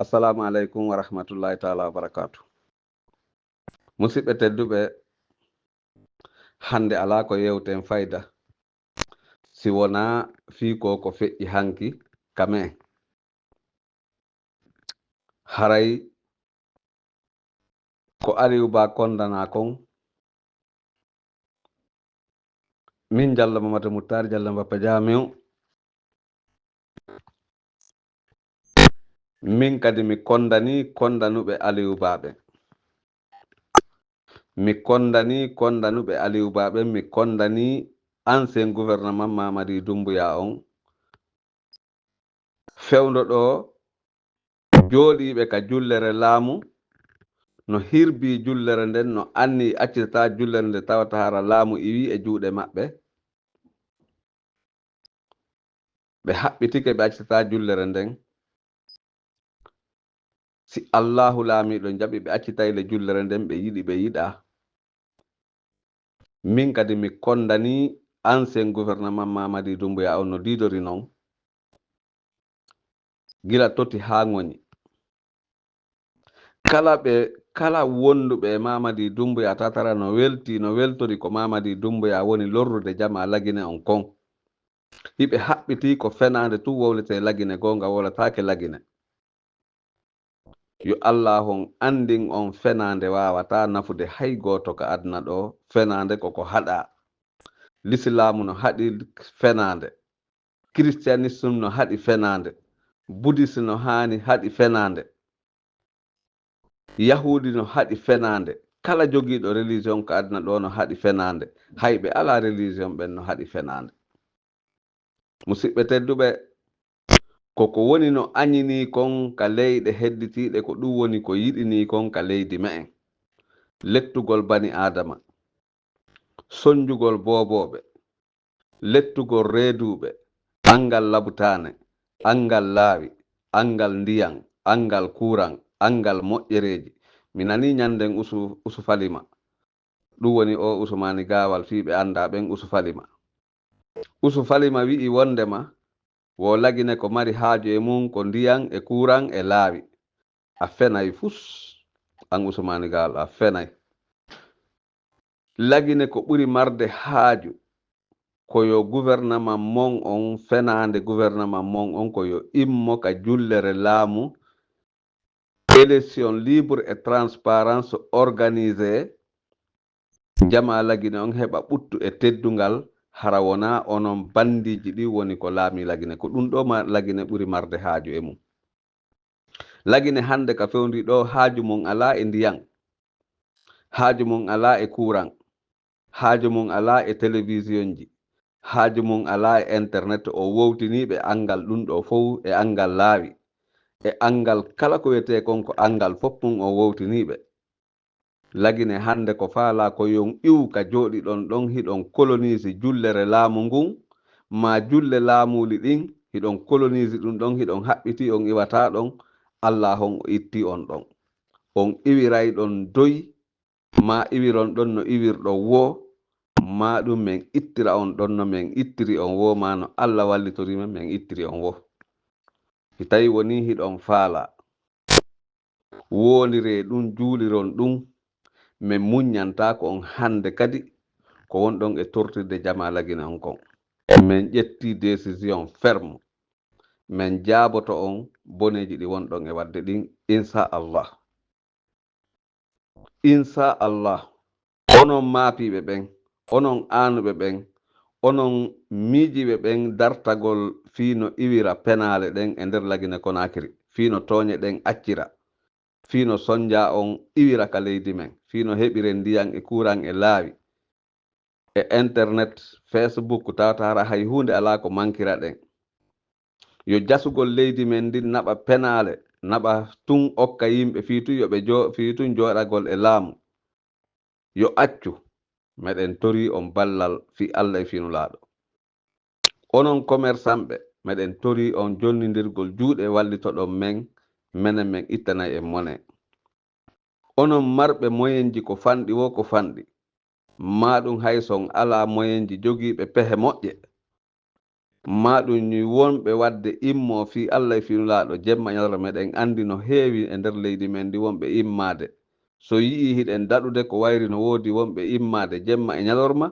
Assalamu alaikum wa rahmatullahi ta'ala wa barakatuh. Musidɓe tedduɓe, hande ala ko yewten fayda si wona fii ko feƴƴi hanki kame haray ko Aliou Ba kondana kon min Diallo Mamadou Moutar Diallo Mbappa Jamiu min kadi mi kondanuɓe Aliou Baɓe mi kondanuɓe Aliou Baɓe mi kondani ancien gouvernement Mamadi Doumbouya on fewndo ɗo jooɗiɓe ka jullere laamu no hirbi jullere nden no anni accitata jullere nde tawata hara laamu iwi e juuɗe maɓɓe ɓe haɓɓitike ɓe accitata jullere nden si Allahu laamiɗo jaɓi ɓe accitayle jullere nden ɓe yiɗi ɓe yiɗa min kadi mi kondani ancien gouvernement Mamadi Doumbouya on no didori noon gila toti ha ŋoñi kala wonduɓe Mamadi Doumbouya tatara no weltori ko Mamadi Doumbouya woni lorrude jama lagine on kon hiɓe haɓɓiti ko fenade tu wowlete lagine gonga wolatake lagine yo Allah on andin on fenade wawata nafude hay goto ka aduna ɗo fenade koko haɗa l'islamu no haɗi fenade christianisme no haɗi fenade bouddhisme no hani haɗi fenade yahudi no haɗi fenade kala jogiiɗo religion ka aduna ɗo no haɗi fenade hayɓe ala religion ɓen no haɗi fenade musidɓe tedduɓe koko woni no añini kon ka leyɗe hedditiɗe ko ɗum woni ko yiɗini kon ka leydi me'en lettugol bani adama sonjugol boboɓe lettugol reeduɓe angal labutane angal laawi angal ndiyam angal kuran angal moƴƴereji mi nani ñanden usu falima ɗum woni o usumani gawal fiɓe anda ɓen usu falima wi'i wondema wo lagine ko mari haaju e mum ko ndiyam e kuran e laawi a fenay fus an usumani gawal a fenay lagine ko ɓuri marde haaju koyo gouvernement mon on fenande gouvernement mon on koyo immo ka jullere laamu élection libre et transparence organisé jama lagine on heɓa ɓuttu e teddungal hara wona onon bandiji ɗi woni ko laami lagine ko ɗum ɗo lagine ɓuri marde haaju e mum lagine hande ka fewndi ɗo haaju mum ala e ndiyam haaju mum ala e courant haaju mum ala e télévision ji haaju mum ala e internet o wowtiniɓe angal ɗum ɗo fof e angal laawi e angal kala ko wiyete kon ko angal fof mum o wowtiniɓe lagine hande ko faala ko yon iw ka jooɗi ɗon ɗon hiɗon colonise jullere laamu ngun ma julle laamuli ɗin hiɗon colonise ɗum ɗon hiɗon haɓɓiti on iwata ɗon Allah on o itti on ɗon on iwiray ɗon doyi ma iwiron ɗon no iwirɗon wo ma ɗum min ittira on ɗon no min ittiri on wo ma no Allah wallitorima min ittiri on wo si tawi woni hiɗon faala wonire ɗum juuliron ɗum min muññanta ko on hande kadi ko wonɗon e tortirde jama lagine on kon min ƴetti décision ferme min jaaboto on boneji ɗi wonɗon e wadde ɗin inchallah onon maapiɓe ɓen onon aanuɓe ɓen onon miijiɓe ɓen dartagol fiino iwira penale ɗen e nder lagine Conakry fiino tooñe ɗen accira fiino sonja on iwira ka leydi men fiino heɓire ndiyam e courant e laawi e internet Facebook tawata hara hay hunde ala ko mankira ɗen yo jasugol leydi men ndin naɓa penale naɓa tun okka yimɓe fiitun jooɗagol e laamu yo accu meɗen tori on ballal fi Allah e finulaaɗo onon commerçant ɓe meɗen tori on jonnidirgol juuɗe wallitoɗon menen men ittanay en mone onon marɓe moyenji ko fanɗi wo ko fanɗi maɗum hay son ala moyenji jogiiɓe pehe moƴƴe maɗum ni wonɓe wadde immo fi Allah finulaɗo jemma ñalawma meɗen andi no heewi e nder leydi men ndi wonɓe immade so yii hiɗen daɗude ko wayri no woodi wonɓe immade jemma e ñalorma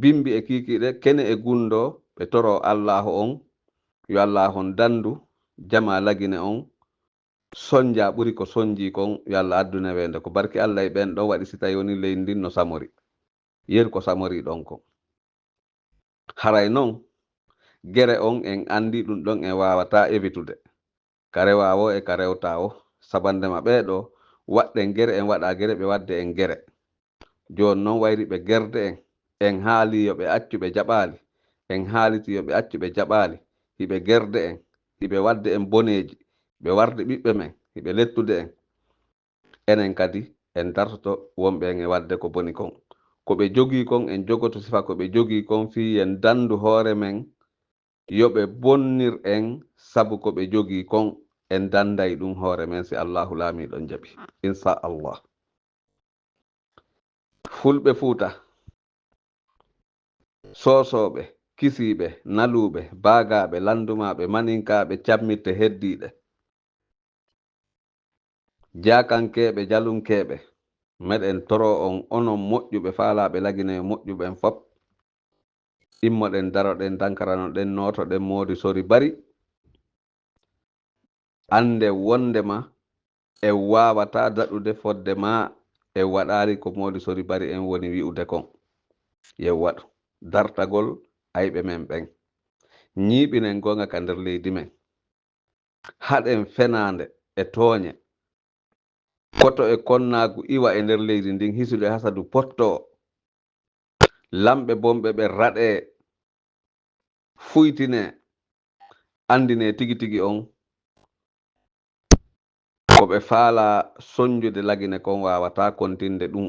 bimbi e kikiɗe kene e gundo ɓe toro allahu on yo allah on dandu jama lagine on sonja ɓuri ko sonji kon yo allah addune wende ko barki Allah e ɓen ɗon waɗi si tawi woni leydi ndin no samori yeru ko samori ɗon ko haray noon gere on en andi ɗum ɗon en wawata evitude ka rewawo e ka rewtawo sabandema ɓeeɗo waɗɗen gere en waɗa gere ɓe wadde en gere joni noon wayri ɓe gerde en haali yo ɓe accu ɓe jaɓali en haaliti yo ɓe accu ɓe jaɓali hiɓe gerde en hiɓe wadde en boneji ɓe warde ɓiɓɓe men hiɓe lettude en enen kadi en dartoto wonɓe en e wadde ko boni kon ko ɓe jogii kon en jogoto sifa ko ɓe jogii kon fi en dandu hoore men yoɓe bonnir en sabu ko ɓe jogii kon en danday ɗum hoore men si allahu laamiɗon jaɓi inchallah fulɓe fuuta soosooɓe kisiiɓe naluuɓe baagaaɓe landumaɓe maninkaaɓe cammitte heddiiɗe jaakankeeɓe jalunkeeɓe meɗen toro on onon moƴƴuɓe faalaaɓe lagine moƴƴuɓen fop immoɗen daroɗen dankaranoɗen nootoɗen moodi sori bari ande wondema e waawata daɗude fodde ma e waɗaari ko moodi sori bari en woni wi'ude kon yew waɗu dartagol ayɓe men ɓen ñiiɓinen gonga ka nder leydi men haɗen fenaande e tooñe koto e konnaagu iwa e nder leydi ndin hisude hasadu potto lamɓe bomɓe ɓe raɗe fuytine andine tigi tigi on ko ɓe faala soñjude lagine kon wawata kontinde ɗum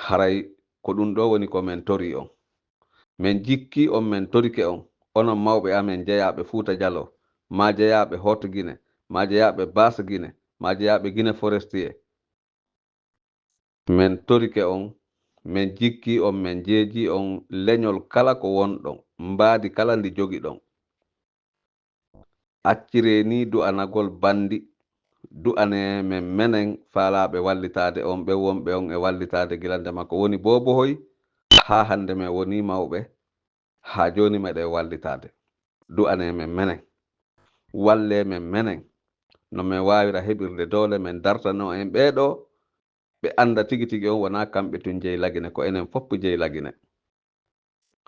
haray ko ɗum ɗo woni ko men tori on min jikki on min torike on onon mawɓe amen jeyaɓe Fuuta Jallo ma jeyaɓe Hotto Guine ma jeyaɓe Basse Guine ma jeyaɓe Guine Forestier min torike on min jikki on min jeeji on leñol kala ko wonɗon mbaadi kala ndi jogi ɗon accire ni du'anagol bandi du'ane men menen faalaɓe wallitade on ɓe wonɓe on e wallitade gilandema ko woni bobohoy ha hande men woni mawɓe ha joni meɗen wallitade du'ane men menen walle men menen no min wawira heɓirde dole men dartano en ɓeeɗo ɓe anda tigi tigi on wona kamɓe tun jeyi lagine ko enen fopp jeyi lagine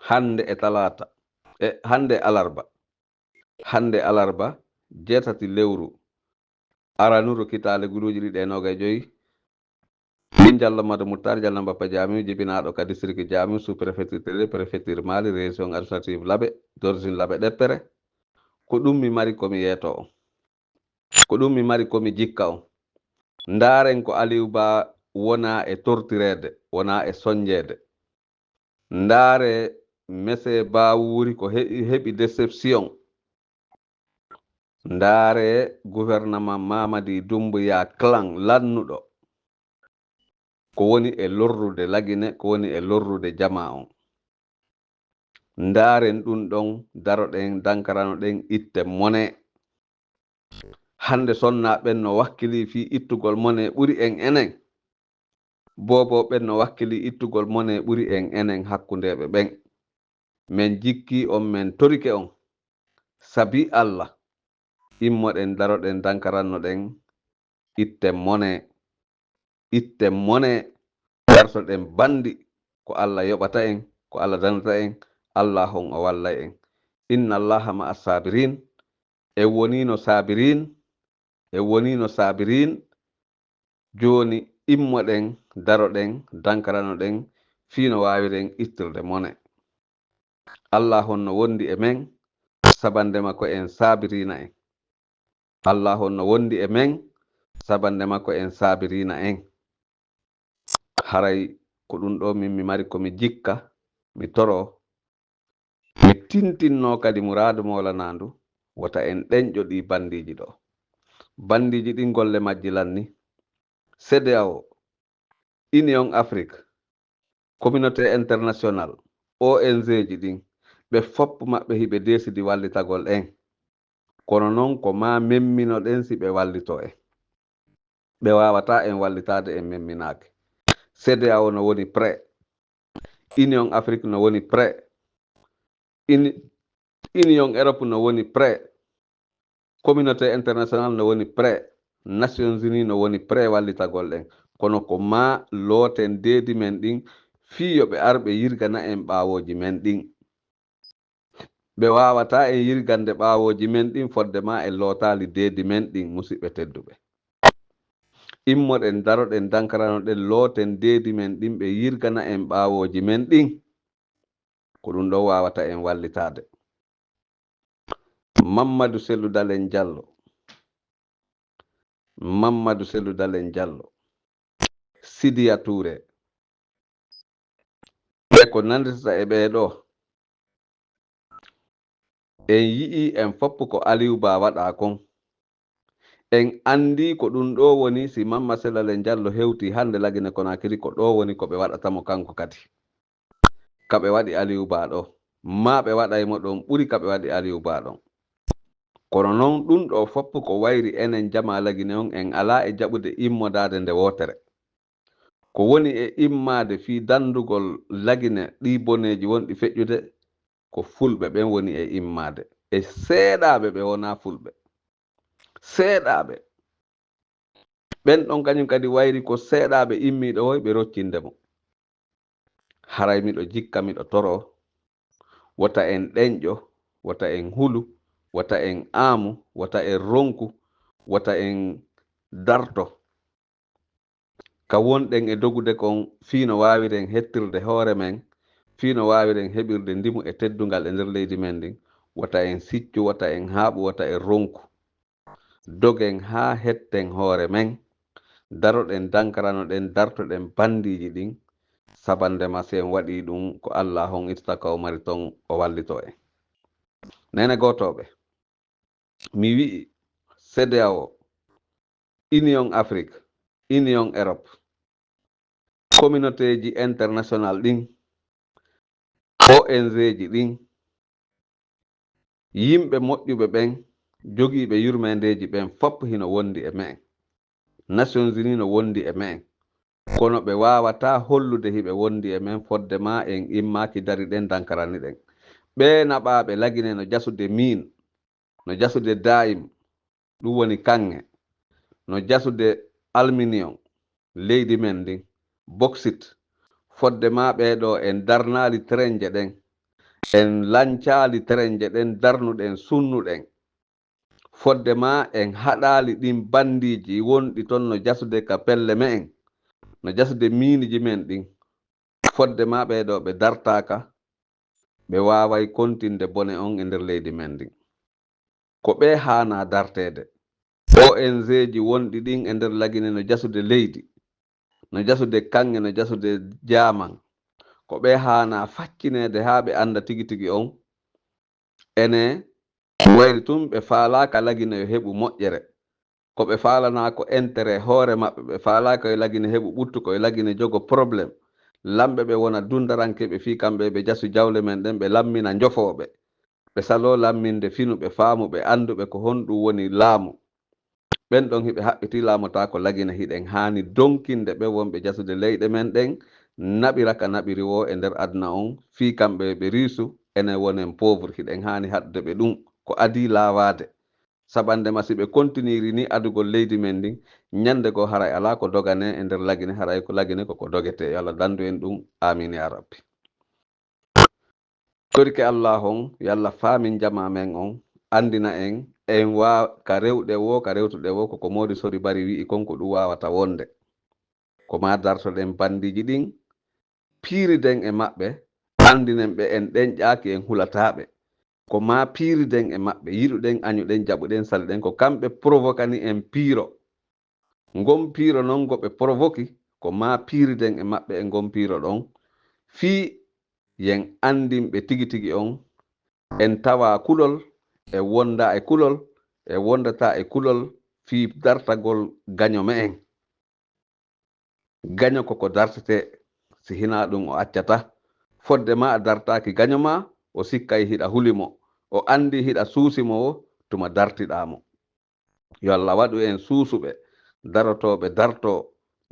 hande e talata e hande alarba 7 lewru aranuru kitale guluji ɗiɗi e 25 min Diallo Madou Moutar Diallo Bappa Diamou jibinaɗo ka district Diamou sous préfecture Télé préfecture Mali région administrative Laɓe d'origine Laɓe ɗeppere ko ɗum mi mari komi yeeto on ko ɗum mi mari komi jikka on ndaren ko Aliou Ba wona e tortirede wona e soñjede ndaare mese Ba wuri ko heɓi déception ndaare gouvernement Mamadi Doumbouya clan lannuɗo ko woni e lorrude lagine ko woni e lorrude jama on ndaaren ɗum ɗon daroɗen dankaranoɗen itte mone hande sonnaɓen no wakkili fi ittugol mone ɓuri en enen boboɓen no wakkili ittugol mone ɓuri en enen hakkundeɓe ɓen min jikki on min torike on sabi Allah immoɗen daroɗen dankarannoɗen itten mone dartoɗen bandi ko Allah yoɓata en ko Allah danata en Allah on o walla en inna allaha ma as-sabirin e wonino sabirin joni immoɗen daroɗen dankaranoɗen fino wawiren ittirde mone Allah on no wondi e men sabandema ko en sabirina en Allah on no wondi e men sabandema ko en sabirina en haray ko ɗum ɗo min mi mari komi jikka mi toro mi tintinno kadi muradu molanandu wota en ɗenƴo ɗi bandiji ɗo bandiji ɗin golle majji lanni CEDEAO Union Afrique communauté international ONG ji ɗin ɓe fopp maɓɓe hiɓe desidi wallitagol en kono noon ko ma memmino ɗen si ɓe wallito en ɓe wawata en wallitade en memminake CEDEAO no woni prêt Union Afrique no woni prêt Union Europe no woni prêt communauté internationale no woni prêt Nations Unies no woni prêt wallitagol en kono ko ma looten deedi men ɗin fiyo ɓe arɓe yirgana en ɓawoji men ɗin ɓe wawata en yirgande ɓawoji men ɗin fodde ma en lootali deedi men ɗin musidɓe tedduɓe immoɗen daroɗen dankaranoɗen looten deedi men ɗin ɓe yirgana en ɓawoji men ɗin ko ɗum ɗo wawata en wallitade Mamadou Sellou Dalen Diallo Sidia Touré ɓe ko nandita e ɓeeɗo en yii en fopp ko Aliou Ba waɗa kon en andi ko ɗum ɗo woni si Mamadou Sellou Dalen Diallo hewti hande Lagine Conakry ko ɗo woni ko ɓe waɗatamo kanko kadi kaɓe waɗi Aliou Ba ɗo ma ɓe waɗaymo ɗon ɓuri kaɓe waɗi Aliou Ba ɗon kono noon ɗum ɗo fopp ko wayri enen jama Lagine on en ala e jaɓude immodade nde wotere ko woni e immade fi dandugol Lagine ɗi boneji wonɗi feƴƴude ko fulɓe ɓen woni e immade e seeɗaɓe ɓe wona fulɓe seeɗaɓe ɓen ɗon kañum kadi wayri ko seeɗaɓe immiɗo hoy ɓe roccindemo haray miɗo jikka miɗo toro wota en ɗenƴo wota en hulu wata en aamu wata en ronku wata en darto ka wonɗen e dogude kon fiino wawiren hettirde hoore men fiino wawiren heɓirde ndimu e teddungal e nder leydi men ndin wata en siccu wata en haaɓu wata en ronku dogen ha hetten hoore men daroɗen dankaranoɗen dartoɗen bandiji ɗin sabandema si en waɗi ɗum ko Allah hon ittaka o mari ton o wallito en nene gotoɓe mi wi'i CEDEAO Union Afrique Union Europe communauté ji international ɗin ONG ji ɗin yimɓe moƴƴuɓe ɓen jogiiɓe yurmendeji ɓen fopp hino wondi e men Nations Unies no wondi e men kono ɓe wawata hollude hiɓe wondi e men fodde ma en immaki dari ɗen dankarani ɗen ɓe naɓaɓe Lagine no jasude min no jasude dayim ɗum woni kanŋe no jasude aluminium leydi men ndin bauxite fodde ma ɓeɗo en darnali trenje ɗen en lancali trenje ɗen darnuɗen sunnuɗen fodde ma en haɗali ɗin bandiji wonɗi toon no jasude ka pelle men no jasude miniji men ɗin fodde ma ɓeɗo ɓe dartaka ɓe waway kontinde bone on e nder leydi men ndin ko ɓe hana dartede ONG ji wonɗi ɗin e nder Lagine no jasude leydi no jasude kanŋe no jasude jaman ko ɓe hana faccinede ha ɓe anda tigi tigi on ene wayri tum ɓe faalaka Lagine yo heɓu moƴƴere ko ɓe faalana ko intérêt hoore maɓɓe ɓe faalaka yo Lagine heɓu ɓuttu ko yo Lagine jogo probléme lamɓe ɓe wona dundarankeɓe fi kamɓe ɓe jasu jawle men ɗen ɓe lammina jofoɓe ɓe salo lamminde finu ɓe faamu ɓe anduɓe ko honɗum woni laamu ɓen ɗon hiɓe haɓɓiti laamota ko Lagine hiɗen hani donkinde ɓe wonɓe jasude leyɗe men ɗen naɓira ka naɓiri wo e nder aduna on fi kamɓe ɓe riisu enen wonen pauvre hiɗen hani haɗde ɓe ɗum ko adi lawade sabande ma si ɓe continiri ni adugol leydi men ndin ñande go haray ala ko dogane e nder Lagine haray ko Lagine koko dogete yo Allah dandu en ɗum amin ya rabbi torike Allah on yo Allah faamin jama men on andina en en wa ka rewɗe wo ka rewtuɗe wo koko modi sori bari wi'i konko ɗum wawata wonde ko ma dartoɗen bandiji ɗin piiriden e maɓɓe andinen ɓe en ɗen ƴaaki en hulataɓe ko ma piiriden e maɓɓe yiɗuɗen añuɗen jaɓuɗen saliɗen ko kamɓe provokani en piiro ngon piiro noon go ɓe provoki ko ma piiriden e maɓɓe e ngon piiro ɗon fii yen andinɓe tigi tigi on en tawa kulol e wonda e kulol e wondata e kulol fii dartagol gaño me en gaño koko dartete si hina ɗum o accata fodde ma a dartaki gaño ma o sikkay hiɗa hulimo o andi hiɗa suusimo o tuma dartiɗamo yo Allah waɗu en suusuɓe darotoɓe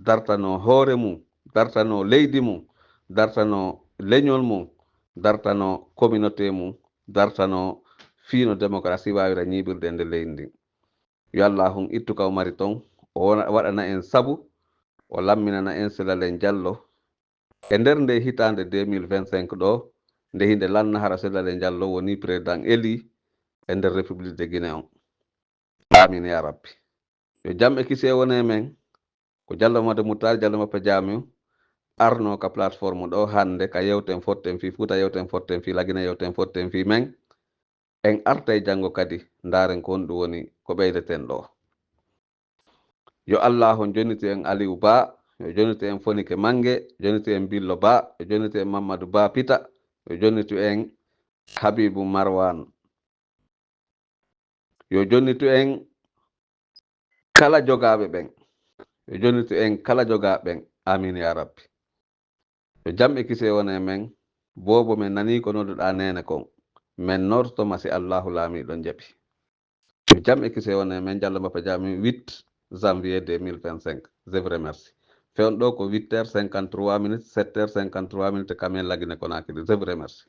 dartano hoore mum dartano leydi mum dartano leñol mum dartano communauté mum dartano fiino démocratie wawira ñiɓirde nde leydi ndin yo Allah hon ittu kaw mari ton o waɗana en sabu o lamminana en Silalen Diallo e nder nde hitande 2025 ɗo nde hinde lannahara Silalen Diallo woni président éli e nder république de Guinée on amin ya rabbi yo jam e kise wone men ko Diallo Made Moutar Diallo Mappa Jamiu arno ka plateforme ɗo hande ka yewten fotten fi Fouta yewten fotten fi Lagina yewten fotten fi men en artay janngo kadi ndaren ko honɗum woni ko ɓeydeten ɗo yo Allah on joniti en Aliou Ba yo joniti en Fonike Mange joniti en Billo Ba yo joniti en Mamadou Ba Pita yo joniti en Habibou Marwan yo jonnitu en kala jogaɓe ɓen yo jonnitu en kala jogaɓe ɓen amin ya rabbi yo jam e kise wone men bobo men nani ko nodduɗa nene kon men nortoma si Allahu laamiɗo jaaɓi yo jam e kise wone men Diallo Mappa Jamiu 8 janvier 2025 je vous remercie fewn ɗo ko 8h53 minutes 7h53 minutes Kamen Lagine Conakry je vous remercie